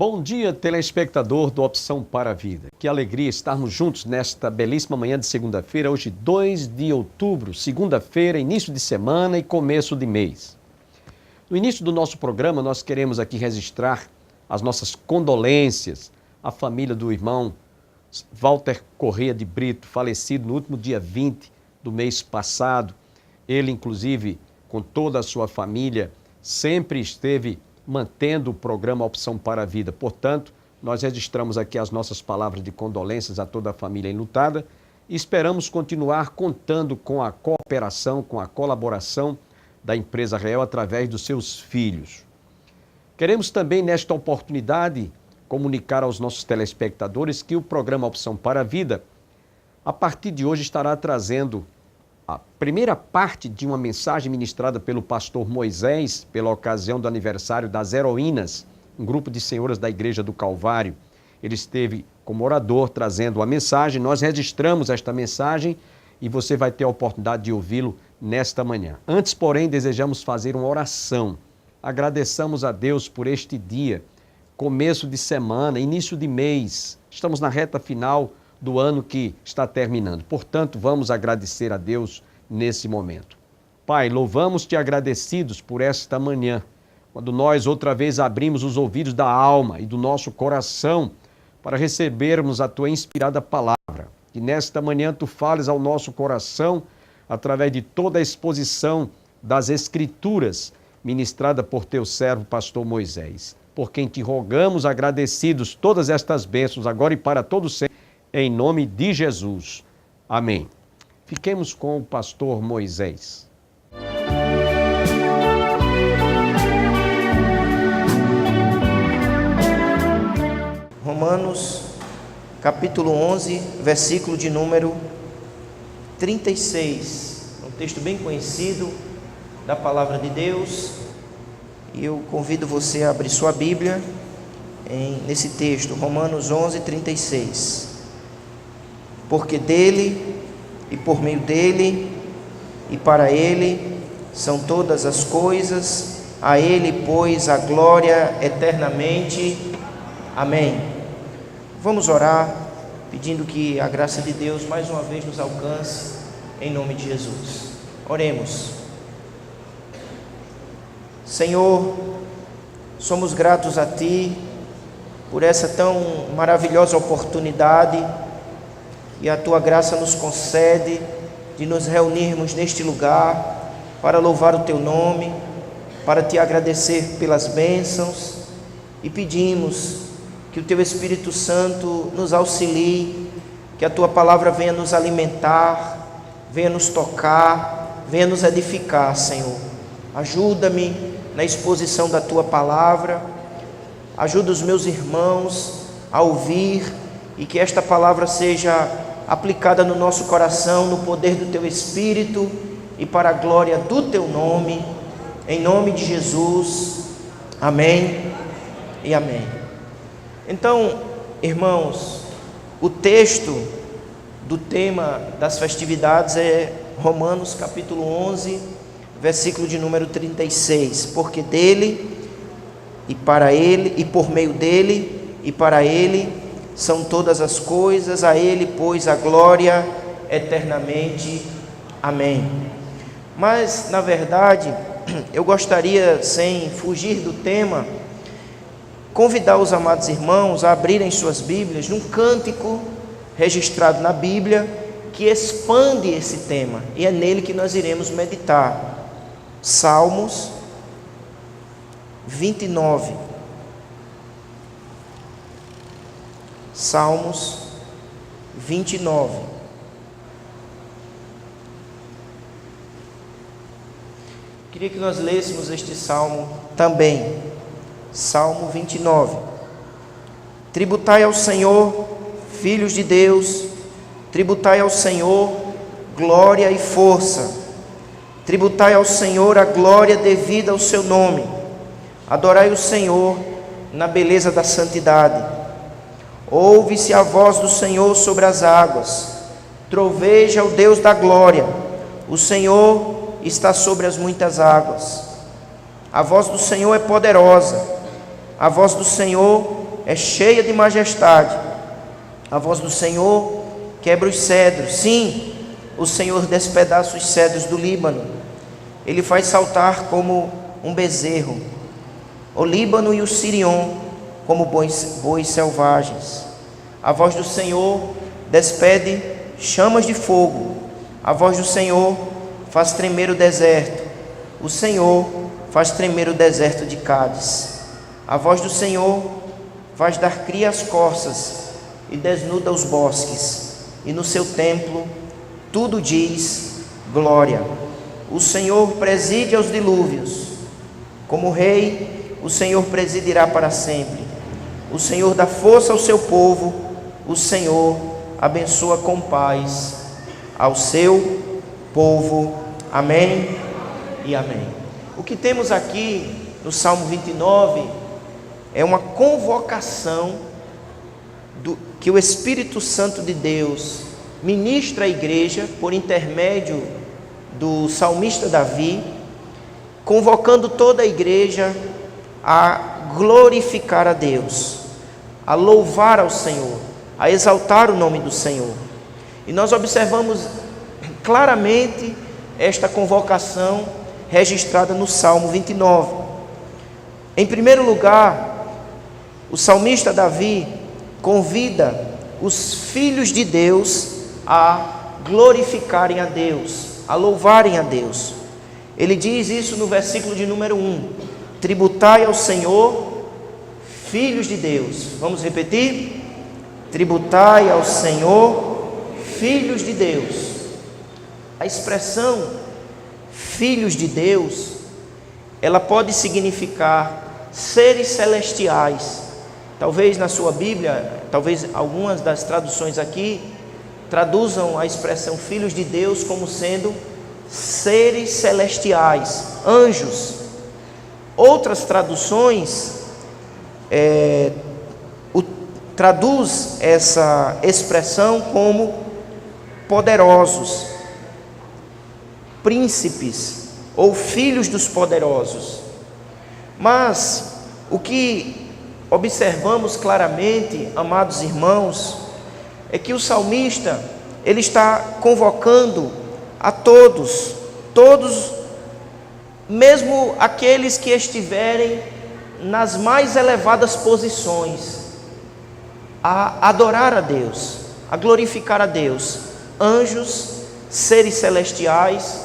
Bom dia, telespectador do Opção para a Vida. Que alegria estarmos juntos nesta belíssima manhã de segunda-feira, hoje 2 de outubro, segunda-feira, início de semana e começo de mês. No início do nosso programa, nós queremos aqui registrar as nossas condolências à família do irmão Walter Correia de Brito, falecido no último dia 20 do mês passado. Ele, inclusive, com toda a sua família, sempre esteve mantendo o programa Opção para a Vida. Portanto, nós registramos aqui as nossas palavras de condolências a toda a família enlutada e esperamos continuar contando com a cooperação, com a colaboração da empresa Real através dos seus filhos. Queremos também, nesta oportunidade, comunicar aos nossos telespectadores que o programa Opção para a Vida, a partir de hoje, estará trazendo a primeira parte de uma mensagem ministrada pelo pastor Moisés, pela ocasião do aniversário das Heroínas, um grupo de senhoras da Igreja do Calvário. Ele esteve como orador trazendo a mensagem, nós registramos esta mensagem e você vai ter a oportunidade de ouvi-lo nesta manhã. Antes, porém, desejamos fazer uma oração. Agradeçamos a Deus por este dia, começo de semana, início de mês. Estamos na reta final do ano que está terminando. Portanto, vamos agradecer a Deus nesse momento. Pai, louvamos-te agradecidos por esta manhã, quando nós outra vez abrimos os ouvidos da alma e do nosso coração para recebermos a tua inspirada palavra. Que nesta manhã tu fales ao nosso coração através de toda a exposição das Escrituras ministrada por teu servo, pastor Moisés. Por quem te rogamos agradecidos todas estas bênçãos, agora e para todo sempre, em nome de Jesus. Amém. Fiquemos com o pastor Moisés. Romanos, capítulo 11, versículo de número 36. Um texto bem conhecido da palavra de Deus. E eu convido você a abrir sua Bíblia nesse texto, Romanos 11, 36. Porque dele, e por meio dele, e para ele, são todas as coisas, a ele, pois, a glória eternamente. Amém. Vamos orar, pedindo que a graça de Deus mais uma vez nos alcance, em nome de Jesus. Oremos. Senhor, somos gratos a Ti por essa tão maravilhosa oportunidade e a Tua graça nos concede de nos reunirmos neste lugar para louvar o Teu nome, para Te agradecer pelas bênçãos e pedimos que o Teu Espírito Santo nos auxilie, que a Tua palavra venha nos alimentar, venha nos tocar, venha nos edificar, Senhor. Ajuda-me na exposição da Tua palavra, ajuda os meus irmãos a ouvir e que esta palavra seja aplicada no nosso coração, no poder do Teu Espírito e para a glória do Teu nome, em nome de Jesus, amém e amém. Então, irmãos, o texto do tema das festividades é Romanos capítulo 11, versículo de número 36, porque dele, e para ele, e por meio dele, e para ele, são todas as coisas, a ele, pois, a glória eternamente. Amém. Mas, na verdade, eu gostaria, sem fugir do tema, convidar os amados irmãos a abrirem suas Bíblias num cântico registrado na Bíblia que expande esse tema, e é nele que nós iremos meditar. Salmos 29. Salmos 29. Queria que nós lêssemos este salmo também. Salmo 29. Tributai ao Senhor, filhos de Deus, tributai ao Senhor glória e força. Tributai ao Senhor a glória devida ao seu nome. Adorai o Senhor na beleza da santidade. Ouve-se a voz do Senhor sobre as águas. Troveja o Deus da glória. O Senhor está sobre as muitas águas. A voz do Senhor é poderosa. A voz do Senhor é cheia de majestade. A voz do Senhor quebra os cedros. Sim, o Senhor despedaça os cedros do Líbano. Ele faz saltar como um bezerro o Líbano e o Sirion como bois selvagens. A voz do Senhor despede chamas de fogo. A voz do Senhor faz tremer o deserto. O Senhor faz tremer o deserto de Cádiz. A voz do Senhor faz dar cria às corças e desnuda os bosques. E no seu templo tudo diz glória. O Senhor preside aos dilúvios. Como rei, o Senhor presidirá para sempre. O Senhor dá força ao seu povo. O Senhor abençoa com paz ao seu povo. Amém e amém. O que temos aqui no Salmo 29 é uma convocação que o Espírito Santo de Deus ministra à igreja por intermédio do salmista Davi, convocando toda a igreja a glorificar a Deus, a louvar ao Senhor, a exaltar o nome do Senhor. E nós observamos claramente esta convocação registrada no Salmo 29. Em primeiro lugar, o salmista Davi convida os filhos de Deus a glorificarem a Deus, a louvarem a Deus. Ele diz isso no versículo de número 1: tributai ao Senhor, filhos de Deus. Vamos repetir? Tributai ao Senhor, filhos de Deus. A expressão filhos de Deus, ela pode significar seres celestiais. Talvez na sua Bíblia, talvez algumas das traduções aqui traduzam a expressão filhos de Deus como sendo seres celestiais, anjos. Outras traduções traduz essa expressão como poderosos, príncipes ou filhos dos poderosos. Mas o que observamos claramente, amados irmãos, é que o salmista, ele está convocando a todos, mesmo aqueles que estiverem nas mais elevadas posições, a adorar a Deus, a glorificar a Deus. Anjos, seres celestiais,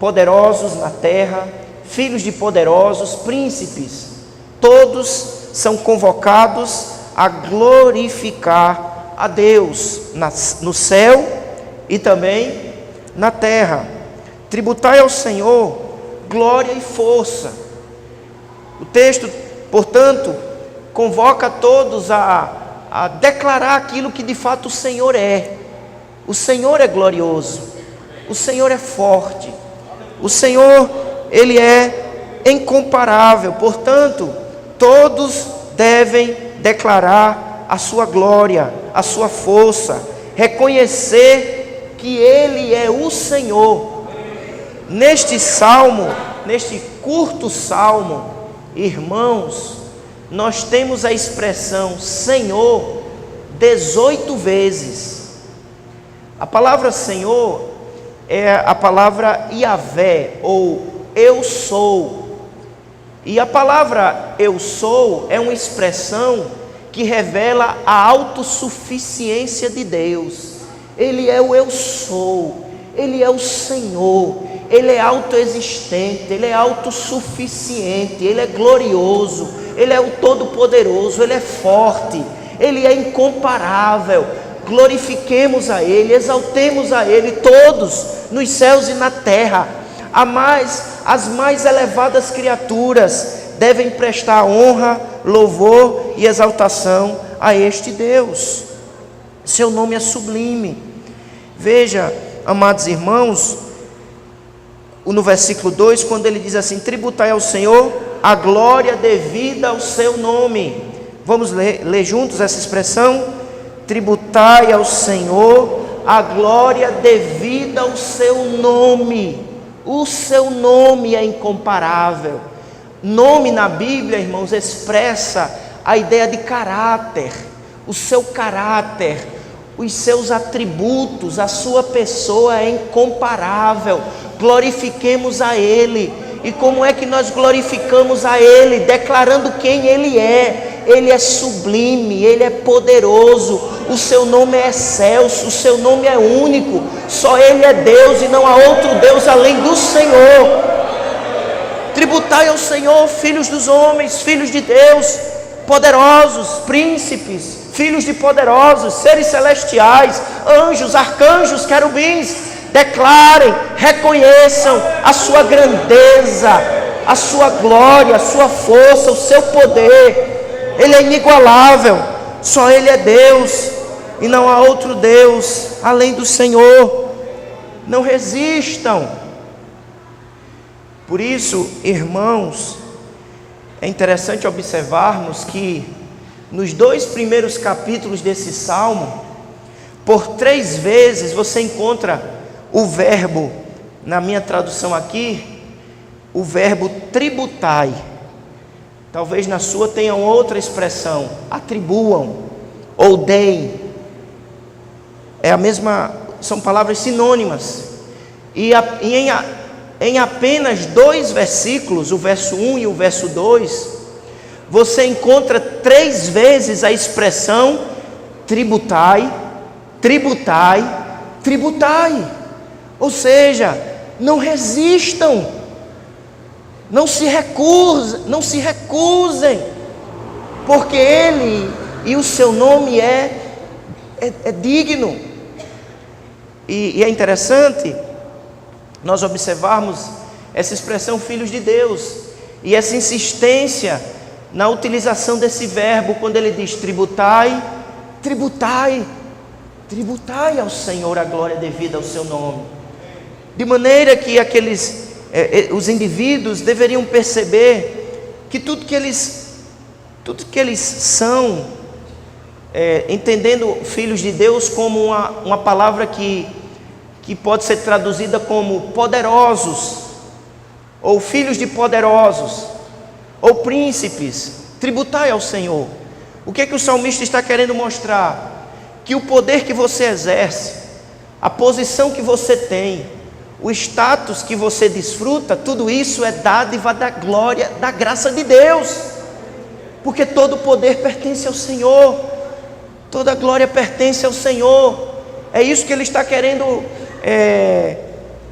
poderosos na terra, filhos de poderosos, príncipes, todos são convocados a glorificar a Deus no céu e também na terra. Tributai ao Senhor glória e força. O texto, portanto, convoca todos a declarar aquilo que de fato o Senhor é. O Senhor é glorioso, o Senhor é forte, o Senhor, Ele é incomparável. Portanto, todos devem declarar a sua glória, a sua força, reconhecer que Ele é o Senhor. Neste salmo, neste curto salmo, irmãos, nós temos a expressão Senhor 18 vezes. A palavra Senhor é a palavra Yahvé, ou eu sou. E a palavra eu sou é uma expressão que revela a autossuficiência de Deus. Ele é o eu sou, Ele é o Senhor, Ele é autoexistente, Ele é autossuficiente, Ele é glorioso, Ele é o Todo-Poderoso, Ele é forte, Ele é incomparável. Glorifiquemos a Ele, exaltemos a Ele todos, nos céus e na terra. As mais elevadas criaturas devem prestar honra, louvor e exaltação a este Deus. Seu nome é sublime. Veja, amados irmãos, no versículo 2, quando ele diz assim: tributai ao Senhor a glória devida ao seu nome. Vamos ler juntos essa expressão? Tributai ao Senhor a glória devida ao seu nome. O seu nome é incomparável. Nome na Bíblia, irmãos, expressa a ideia de caráter, o seu caráter, os seus atributos, a sua pessoa é incomparável. Glorifiquemos a Ele. E como é que nós glorificamos a Ele? Declarando quem Ele é. Ele é sublime, Ele é poderoso, o seu nome é excelso, o seu nome é único. Só Ele é Deus e não há outro Deus além do Senhor. Tributai ao Senhor, filhos dos homens, filhos de Deus, poderosos, príncipes, filhos de poderosos, seres celestiais, anjos, arcanjos, querubins. Declarem, reconheçam a sua grandeza, a sua glória, a sua força, o seu poder. Ele é inigualável, só Ele é Deus e não há outro Deus além do Senhor. Não resistam. Por isso, irmãos, é interessante observarmos que nos 2 primeiros capítulos desse salmo, por 3 vezes você encontra o verbo, na minha tradução aqui, o verbo tributai. Talvez na sua tenham outra expressão, atribuam ou deem. É a mesma, são palavras sinônimas. E em apenas 2 versículos, o verso 1 e o verso 2, você encontra 3 vezes a expressão tributai, tributai, tributai. Ou seja, não resistam. Não se recusem, porque Ele e o seu nome é digno. E é interessante nós observarmos essa expressão filhos de Deus, e essa insistência na utilização desse verbo, quando ele diz tributai, tributai, tributai ao Senhor a glória devida ao seu nome. De maneira que os indivíduos deveriam perceber que tudo que eles são, entendendo filhos de Deus como uma palavra que pode ser traduzida como poderosos, ou filhos de poderosos, ou príncipes, tributai ao Senhor. O que é que o salmista está querendo mostrar? Que o poder que você exerce, a posição que você tem, o status que você desfruta, tudo isso é dádiva da glória, da graça de Deus, porque todo o poder pertence ao Senhor, toda a glória pertence ao Senhor. É isso que ele está querendo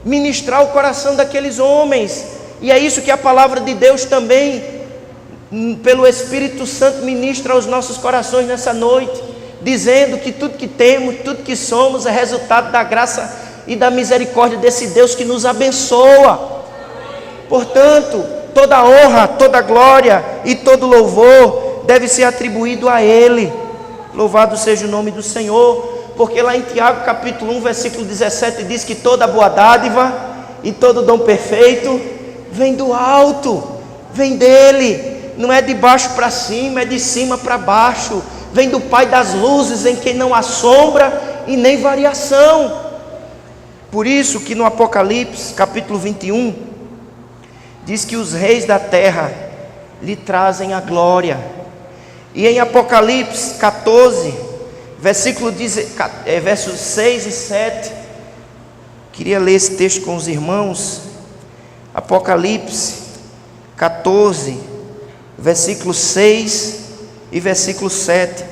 ministrar o coração daqueles homens, e é isso que a palavra de Deus também, pelo Espírito Santo, ministra aos nossos corações nessa noite, dizendo que tudo que temos, tudo que somos é resultado da graça e da misericórdia desse Deus que nos abençoa. Portanto, toda honra, toda glória e todo louvor deve ser atribuído a Ele. Louvado seja o nome do Senhor, porque lá em Tiago capítulo 1 versículo 17 diz que toda boa dádiva e todo dom perfeito vem do alto, vem dEle, não é de baixo para cima, é de cima para baixo, vem do Pai das luzes, em quem não há sombra e nem variação. Por isso que no Apocalipse capítulo 21 diz que os reis da terra lhe trazem a glória. E em Apocalipse 14 versos 6 e 7, queria ler esse texto com os irmãos. Apocalipse 14 versículo 6 e versículo 7.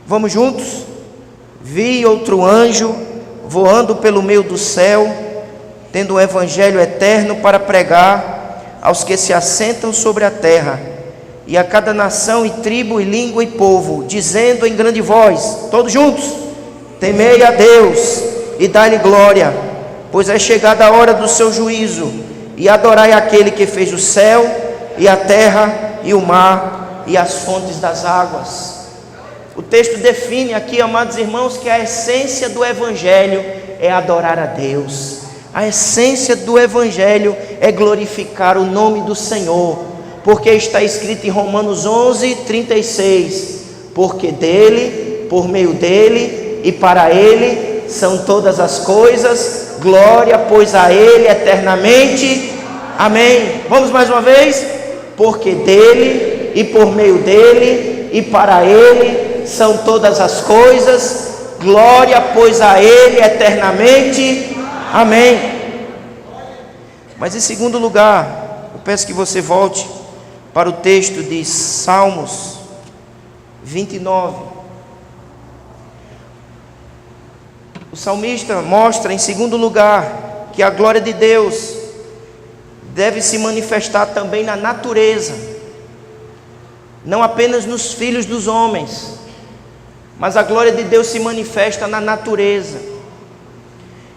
Vamos juntos? Vi outro anjo voando pelo meio do céu, tendo o evangelho eterno para pregar aos que se assentam sobre a terra, e a cada nação e tribo e língua e povo, dizendo em grande voz, todos juntos: temei a Deus e dai-lhe glória, pois é chegada a hora do seu juízo, e adorai aquele que fez o céu e a terra e o mar e as fontes das águas. O texto define aqui, amados irmãos, que a essência do Evangelho é adorar a Deus. A essência do Evangelho é glorificar o nome do Senhor, porque está escrito em Romanos 11:36, porque dele, por meio dele e para ele são todas as coisas, glória, pois a ele eternamente, amém. Vamos mais uma vez? Porque dele, e por meio dele, e para ele são todas as coisas. Glória, pois, a ele eternamente. Amém. Mas em segundo lugar, eu peço que você volte para o texto de Salmos 29. O salmista mostra, em segundo lugar, que a glória de Deus deve se manifestar também na natureza, não apenas nos filhos dos homens, mas a glória de Deus se manifesta na natureza.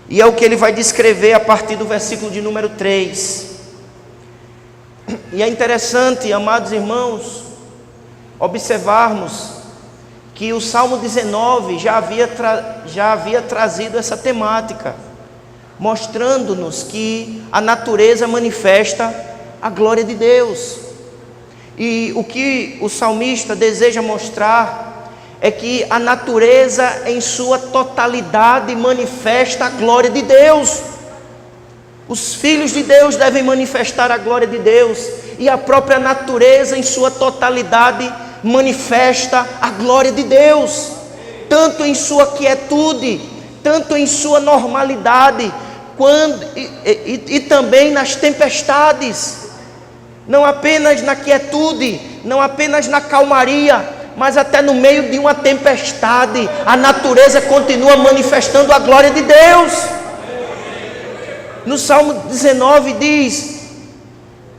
E é o que ele vai descrever a partir do versículo de número 3. E é interessante, amados irmãos, observarmos que o Salmo 19 já havia trazido essa temática, mostrando-nos que a natureza manifesta a glória de Deus. E o que o salmista deseja mostrar é que a natureza em sua totalidade manifesta a glória de Deus. Os filhos de Deus devem manifestar a glória de Deus, e a própria natureza em sua totalidade manifesta a glória de Deus, tanto em sua quietude, tanto em sua normalidade, e também nas tempestades. Não apenas na quietude, não apenas na calmaria, mas até no meio de uma tempestade, a natureza continua manifestando a glória de Deus. No Salmo 19 diz: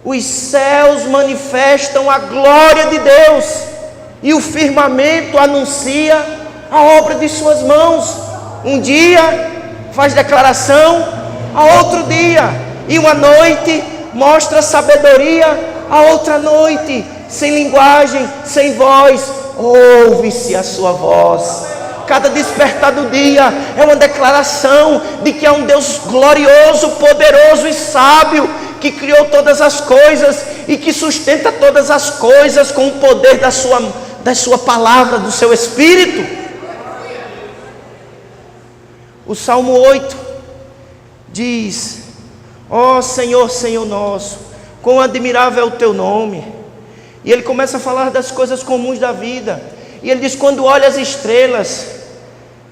os céus manifestam a glória de Deus, e o firmamento anuncia a obra de suas mãos. Um dia faz declaração, a outro dia, e uma noite mostra sabedoria, a outra noite, sem linguagem, sem voz, ouve-se a sua voz. Cada despertar do dia é uma declaração de que há um Deus glorioso, poderoso e sábio, que criou todas as coisas e que sustenta todas as coisas com o poder da sua palavra, do seu Espírito. O Salmo 8 diz: ó Senhor, Senhor nosso, quão admirável é o teu nome. E ele começa a falar das coisas comuns da vida, e ele diz: quando olho as estrelas,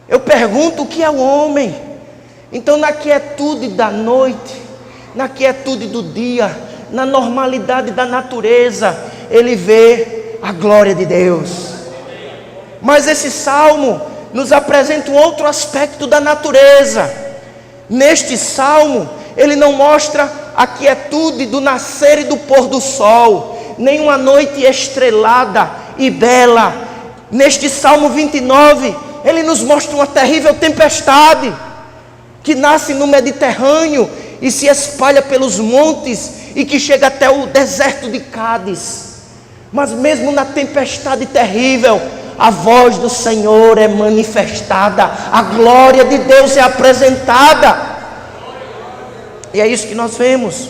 eu pergunto o que é o homem. Então, na quietude da noite, na quietude do dia, na normalidade da natureza, ele vê a glória de Deus. Mas esse salmo nos apresenta um outro aspecto da natureza. Neste salmo, ele não mostra a quietude do nascer e do pôr do sol, nem uma noite estrelada e bela. Neste Salmo 29, ele nos mostra uma terrível tempestade, que nasce no Mediterrâneo e se espalha pelos montes, e que chega até o deserto de Cádiz. Mas mesmo na tempestade terrível, a voz do Senhor é manifestada, a glória de Deus é apresentada. E é isso que nós vemos.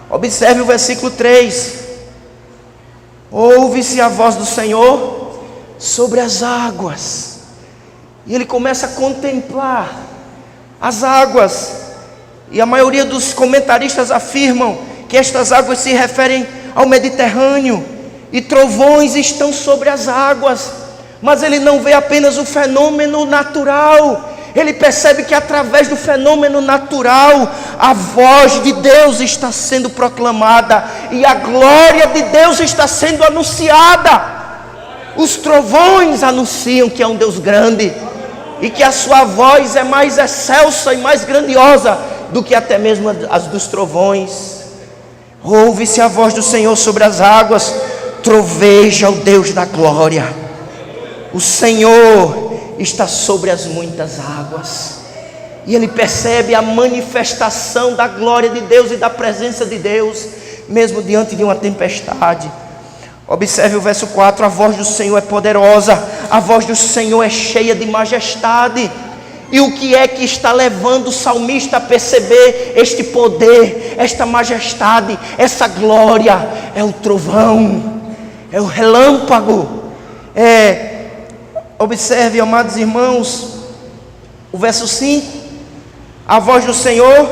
Observe o versículo 3. Ouve-se a voz do Senhor sobre as águas. E ele começa a contemplar as águas. E a maioria dos comentaristas afirmam que estas águas se referem ao Mediterrâneo, e trovões estão sobre as águas. Mas ele não vê apenas o fenômeno natural, ele percebe que através do fenômeno natural, a voz de Deus está sendo proclamada, e a glória de Deus está sendo anunciada. Os trovões anunciam que é um Deus grande, e que a sua voz é mais excelsa e mais grandiosa do que até mesmo as dos trovões. Ouve-se a voz do Senhor sobre as águas, troveja o Deus da glória. O Senhor está sobre as muitas águas, e ele percebe a manifestação da glória de Deus e da presença de Deus, mesmo diante de uma tempestade. Observe o verso 4, a voz do Senhor é poderosa, a voz do Senhor é cheia de majestade. E o que é que está levando o salmista a perceber este poder, esta majestade, essa glória? É o trovão, é o relâmpago. Observe, amados irmãos, o verso 5, a voz do Senhor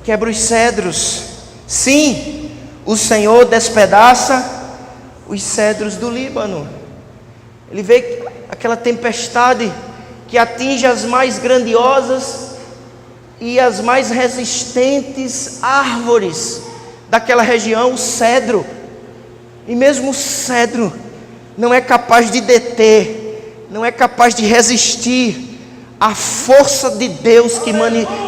quebra os cedros. Sim, o Senhor despedaça os cedros do Líbano. Ele vê aquela tempestade que atinge as mais grandiosas e as mais resistentes árvores daquela região, o cedro. E mesmo o cedro não é capaz de deter, não é capaz de resistir à força de Deus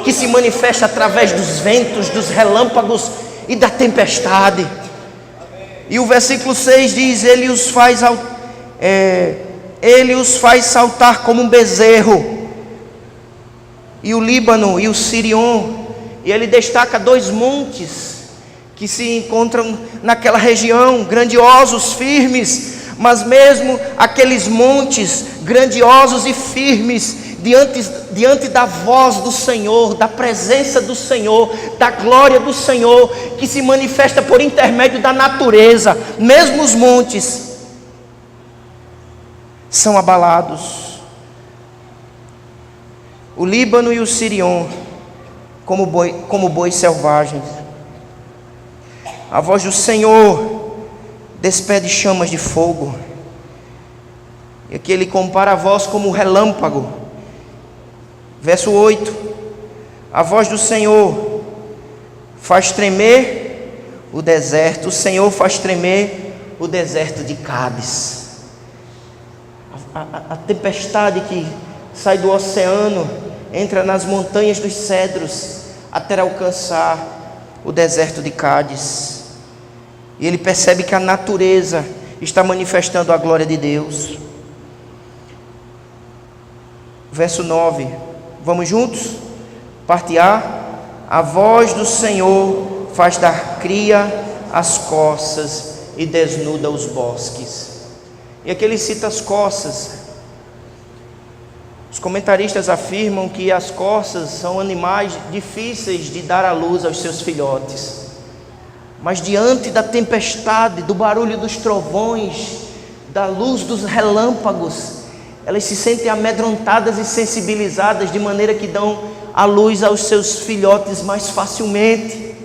que se manifesta através dos ventos, dos relâmpagos e da tempestade. E o versículo 6 diz: Ele os faz saltar como um bezerro. E o Líbano e o Sirion, e ele destaca dois montes que se encontram naquela região, grandiosos, firmes, mas mesmo aqueles montes grandiosos e firmes, diante da voz do Senhor, da presença do Senhor, da glória do Senhor, que se manifesta por intermédio da natureza, mesmo os montes são abalados. O Líbano e o Sirion, como bois selvagens. A voz do Senhor despede chamas de fogo. E aqui ele compara a voz como relâmpago. Verso 8: a voz do Senhor faz tremer o deserto. O Senhor faz tremer o deserto de Cádiz. A tempestade que sai do oceano, entra nas montanhas dos cedros, até alcançar o deserto de Cádiz. E ele percebe que a natureza está manifestando a glória de Deus. Verso 9, vamos juntos? Parte A: a voz do Senhor faz dar cria às corças e desnuda os bosques. E aqui ele cita as corças. Os comentaristas afirmam que as corças são animais difíceis de dar à luz aos seus filhotes, mas diante da tempestade, do barulho dos trovões, da luz dos relâmpagos, elas se sentem amedrontadas e sensibilizadas, de maneira que dão à luz aos seus filhotes mais facilmente.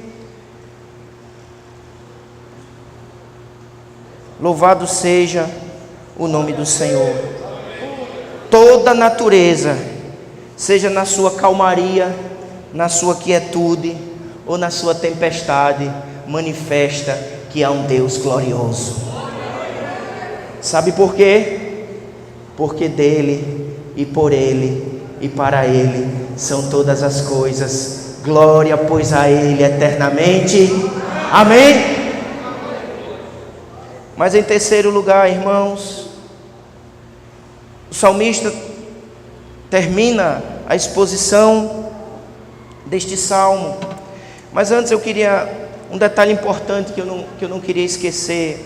Louvado seja o nome do Senhor. Toda a natureza, seja na sua calmaria, na sua quietude ou na sua tempestade, manifesta que há um Deus glorioso. Sabe por quê? Porque dele e por ele e para ele são todas as coisas. Glória, pois, a ele eternamente. Amém? Mas em terceiro lugar, irmãos, o salmista termina a exposição deste salmo. Mas antes eu queria um detalhe importante que eu não queria esquecer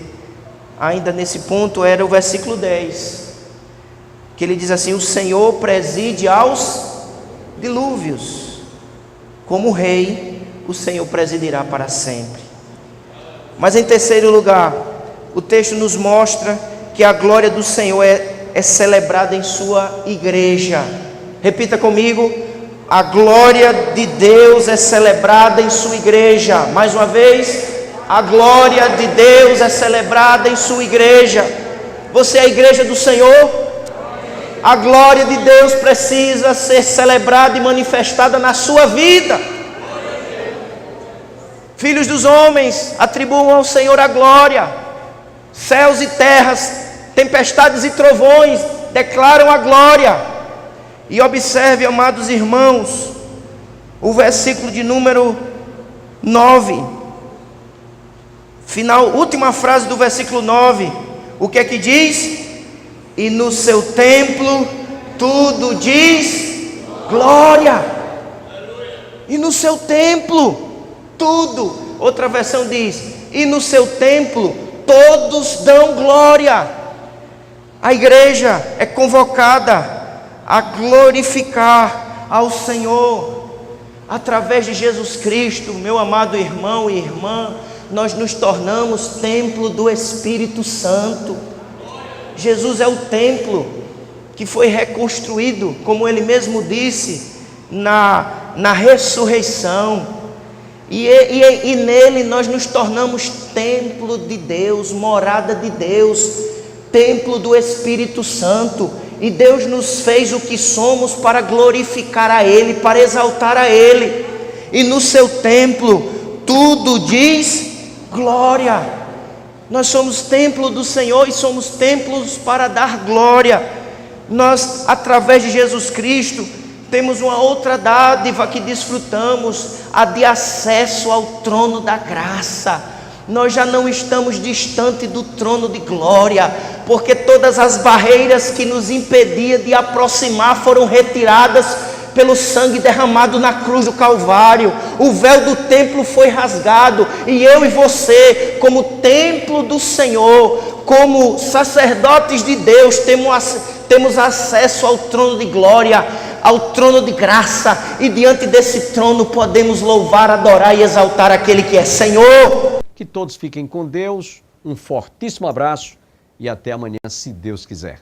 ainda nesse ponto, era o versículo 10, que ele diz assim: o Senhor preside aos dilúvios, como rei o Senhor presidirá para sempre. Mas em terceiro lugar, o texto nos mostra que a glória do Senhor é celebrada em sua igreja. Repita comigo: a glória de Deus é celebrada em sua igreja. Mais uma vez, a glória de Deus é celebrada em sua igreja. Você é a igreja do Senhor? A glória de Deus precisa ser celebrada e manifestada na sua vida. Filhos dos homens, atribuam ao Senhor a glória. Céus e terras, tempestades e trovões declaram a glória. E observe, amados irmãos, o versículo de número 9, última frase do versículo 9. O que é que diz? E no seu templo tudo diz glória. E no seu templo tudo. Outra versão diz: e no seu templo todos dão glória. A igreja é convocada a glorificar ao Senhor através de Jesus Cristo. Meu amado irmão e irmã, nós nos tornamos templo do Espírito Santo. Jesus é o templo que foi reconstruído, como ele mesmo disse, na ressurreição. E nele nós nos tornamos templo de Deus, morada de Deus, templo do Espírito Santo. E Deus nos fez o que somos para glorificar a Ele, para exaltar a Ele. E no seu templo tudo diz glória. Nós somos templo do Senhor e somos templos para dar glória. Nós, através de Jesus Cristo, temos uma outra dádiva que desfrutamos, a de acesso ao trono da graça. Nós já não estamos distante do trono de glória, porque todas as barreiras que nos impediam de aproximar foram retiradas pelo sangue derramado na cruz do Calvário. O véu do templo foi rasgado, e eu e você, como templo do Senhor, como sacerdotes de Deus, temos acesso ao trono de glória, ao trono de graça, e diante desse trono podemos louvar, adorar e exaltar aquele que é Senhor. Que todos fiquem com Deus, um fortíssimo abraço e até amanhã, se Deus quiser.